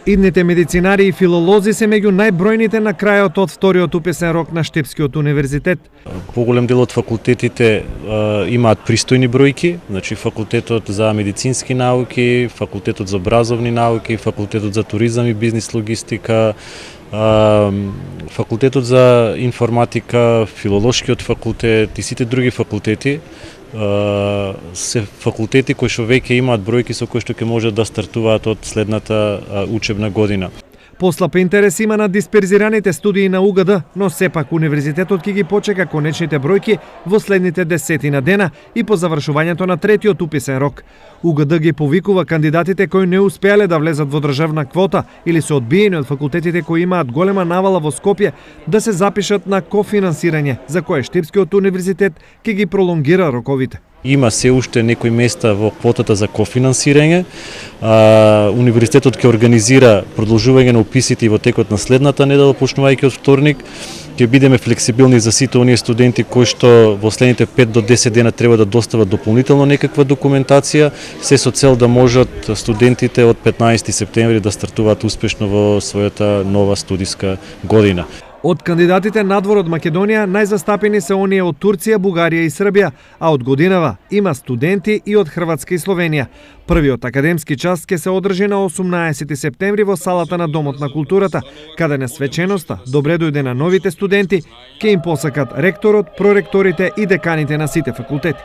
Идните медицинари и филолози се меѓу најбројните на крајот од вториот уписен рок на Штипскиот универзитет. Поголем дел од факултетите имаат пристојни бројки, значи факултетот за медицински науки, факултетот за образовни науки, факултетот за туризам и бизнис логистика, факултетот за информатика, филолошкиот факултет и сите други факултети се факултети кои што веќе имаат бројки со кои што ќе можат да стартуваат од следната учебна година. Послаб интерес има на дисперзираните студии на УГД, но сепак универзитетот ќе ги почека конечните бројки во следните 10 дена и по завршувањето на третиот уписен рок. УГД ги повикува кандидатите кои не успеале да влезат во државна квота или се одбиени од факултетите кои имаат голема навала во Скопје да се запишат на кофинансирање, за кое Штипскиот универзитет ќе ги пролонгира роковите. Има се уште некои места во квотата за кофинансирање. Универзитетот ќе организира продолжување на уписите во текот на следната недела, почнувајќи од вторник. Ќе бидеме флексибилни за сите оние студенти кои што во следните 5 до 10 дена треба да достават дополнително некаква документација, се со цел да можат студентите од 15 септември да стартуваат успешно во својата нова студиска година. Од кандидатите надвор од Македонија најзастапени се оние од Турција, Бугарија и Србија, а од годинава има студенти и од Хрватска и Словенија. Првиот академски час ќе се одржи на 18 септември во салата на Домот на културата, каде на свеченоста добре дојде на новите студенти ќе им посакат ректорот, проректорите и деканите на сите факултети.